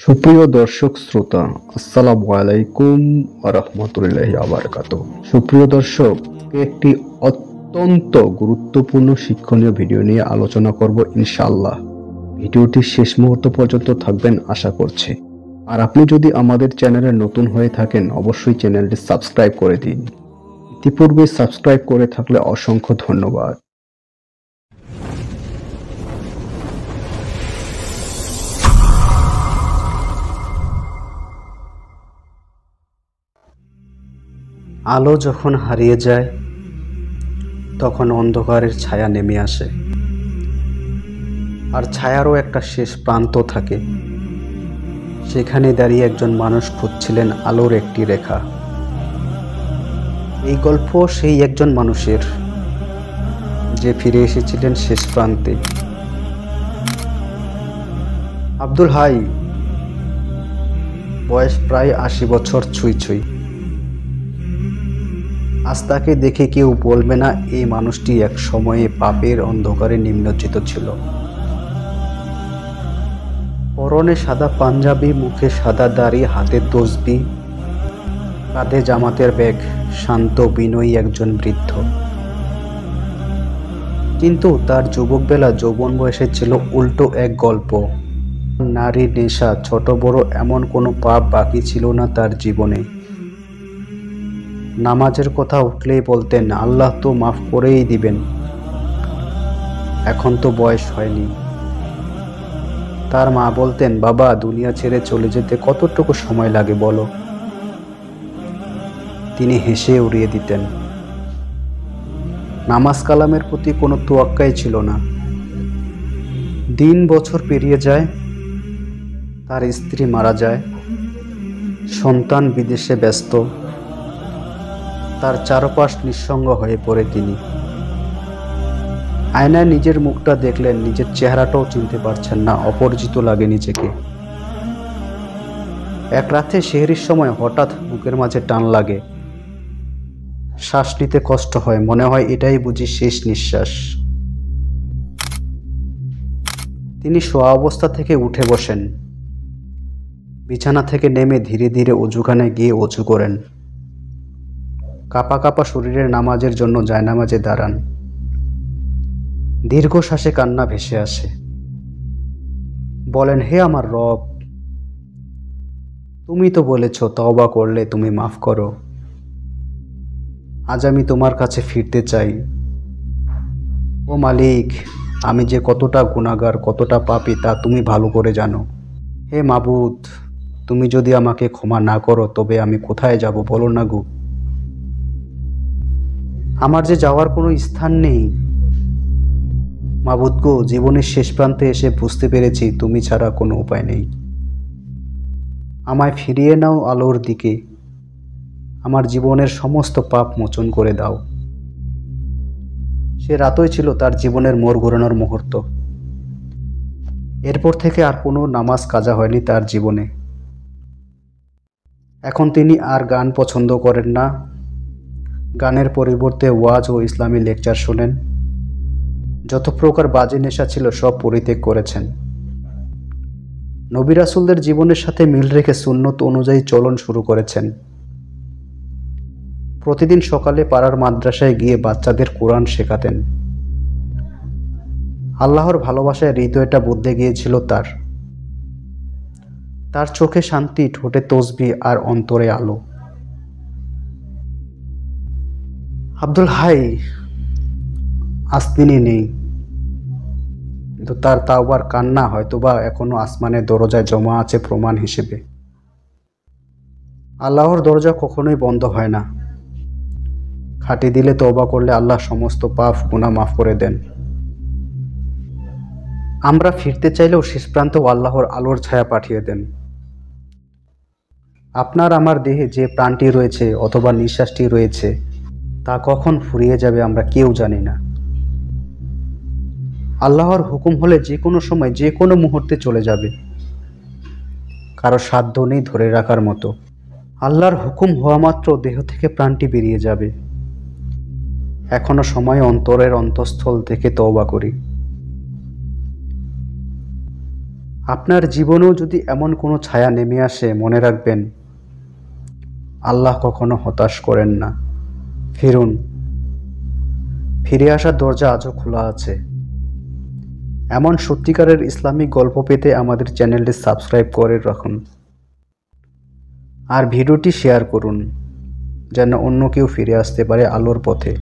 সুপ্রিয় দর্শক শ্রোতা, আসসালামু আলাইকুম ওয়া রাহমাতুল্লাহি ওয়া বারাকাতুহু। সুপ্রিয় দর্শক, একটি অত্যন্ত গুরুত্বপূর্ণ শিক্ষণীয় ভিডিও নিয়ে আলোচনা করব ইনশাআল্লাহ। ভিডিওটি শেষ মুহূর্ত পর্যন্ত থাকবেন আশা করছি। আর আপনি যদি আমাদের চ্যানেলে নতুন হয়ে থাকেন, অবশ্যই চ্যানেলটি সাবস্ক্রাইব করে দিন। ইতিপূর্বে সাবস্ক্রাইব করে থাকলে অসংখ্য ধন্যবাদ। আলো যখন হারিয়ে যায়, তখন অন্ধকারের ছায়া নেমে আসে। আর ছায়ারও একটা শেষ প্রান্ত থাকে। সেখানে দাঁড়িয়ে একজন মানুষ খুঁজছিলেন আলোর একটি রেখা। এই গল্প সেই একজন মানুষের, যে ফিরে এসেছিলেন শেষ প্রান্তে। আব্দুল হাই, বয়স প্রায় ৮০ বছর ছুঁই ছুঁই। আজ তাকে দেখে কেউ বলবে না এই মানুষটি এক সময়ে পাপের অন্ধকারে নিমজ্জিত ছিল। পরনে সাদা পাঞ্জাবি, মুখে সাদা দাড়ি, হাতে তসবিহ, কাঁধে জামাতের ব্যাগ, শান্ত বিনয়ী একজন বৃদ্ধ। কিন্তু তার যুবকবেলা যৌবন বয়সে ছিল উল্টো এক গল্প। নারী, নেশা, ছোট বড় এমন কোনো পাপ বাকি ছিল না তার জীবনে। নামাজের কথা উঠলেই বলতেন, আল্লাহ তো মাফ করেই দিবেন, এখন তো বয়স হয়নি। তার মা বলতেন, বাবা, দুনিয়া ছেড়ে চলে যেতে কতটুকু সময় লাগে বলো? তিনি হেসে উড়িয়ে দিতেন। নামাজ কালামের প্রতি কোনো তোয়াক্কাই ছিল না। দিন বছর পেরিয়ে যায়, তার স্ত্রী মারা যায়, সন্তান বিদেশে ব্যস্ত, তার চারপাশ নিঃসঙ্গ হয়ে পড়ে তিনি। আয়নায় নিজের মুখটা দেখলেন, নিজের চেহারাটাও চিনতে পারছেন না, অপরিচিত লাগে নিজেকে। এক রাতে সেহরির সময় হঠাৎ বুকের মাঝে টান লাগে, শ্বাস নিতে কষ্ট হয়, মনে হয় এটাই বুঝি শেষ নিঃশ্বাস। তিনি শোয়া অবস্থা থেকে উঠে বসেন, বিছানা থেকে নেমে ধীরে ধীরে অজুখানায় গিয়ে অজু করেন। কাঁপা কাঁপা শরীরের নামাজের জন্য জায়নামাজে দাঁড়ান। দীর্ঘশ্বাসে কান্না ভেসে আসে। বলেন, হে আমার রব, তুমি তো বলেছ তওবা করলে তুমি মাফ করো। আজ আমি তোমার কাছে ফিরতে চাই। ও মালিক, আমি যে কতটা গুনাহগার, কতটা পাপী তা তুমি ভালো করে জানো। হে মাবুদ, তুমি যদি আমাকে ক্ষমা না করো তবে আমি কোথায় যাব বলো না গো। আমার যে যাওয়ার কোনো স্থান নেই। মাবুদ গো, জীবনের শেষ প্রান্তে এসে বুঝতে পেরেছি তুমি ছাড়া কোনো উপায় নেই। আমায় ফিরিয়ে নাও আলোর দিকে, আমার জীবনের সমস্ত পাপ মোচন করে দাও। সে রাতই ছিল তার জীবনের মোড় ঘোরানোর মুহূর্ত। এরপর থেকে আর কোনো নামাজ কাজা হয়নি তার জীবনে। এখন তিনি আর গান পছন্দ করেন না। গানের পরিবর্তে ওয়াজ ও ইসলামী লেকচার শোনেন। যত প্রকার বাজে নেশা ছিল সব পরিত্যাগ করেছেন। নবী রাসূলদের জীবনের সাথে মিল রেখে সুন্নত অনুযায়ী চলন শুরু করেছেন। প্রতিদিন সকালে পাড়ার মাদ্রাসায় গিয়ে বাচ্চাদের কোরআন শেখাতেন। আল্লাহর ভালোবাসায় হৃদয়টা বদলে গিয়েছিল তার। তার চোখে শান্তি, ঠোঁটে তসবিহ আর অন্তরে আলো। আব্দুল হাই আজ তিনি নেই, কিন্তু তার তাওবার কান্না হয়তোবা এখনো আসমানের দরজায় জমা আছে প্রমাণ হিসেবে। আল্লাহর দরজা কখনোই বন্ধ হয় না। খাঁটি দিলে তওবা করলে আল্লাহ সমস্ত পাপ গুনাহ মাফ করে দেন। আমরা ফিরতে চাইলেও শেষ প্রান্তেও আল্লাহর আলোর ছায়া পাঠিয়ে দেন। আপনার আমার দেহে যে প্রাণটি রয়েছে অথবা নিঃশ্বাসটি রয়েছে, তা কখন ফুরিয়ে যাবে আমরা কেউ জানি না। আল্লাহর হুকুম হলে যে কোনো সময় যে কোনো মুহূর্তে চলে যাবে, কারো সাধ্য নেই ধরে রাখার মতো। আল্লাহর হুকুম হওয়া মাত্র দেহ থেকে প্রাণটি বেরিয়ে যাবে। এখনো সময় অন্তরের অন্তঃস্থল থেকে তওবা করি। আপনার জীবনেও যদি এমন কোনো ছায়া নেমে আসে, মনে রাখবেন আল্লাহ কখনো হতাশ করেন না। ফিরুন, ফিরে আসার দরজা আজও খোলা আছে। এমন সত্যিকারের ইসলামিক গল্প পেতে আমাদের চ্যানেলটি সাবস্ক্রাইব করে রাখুন আর ভিডিওটি শেয়ার করুন, যেন অন্য কেউ ফিরে আসতে পারে আলোর পথে।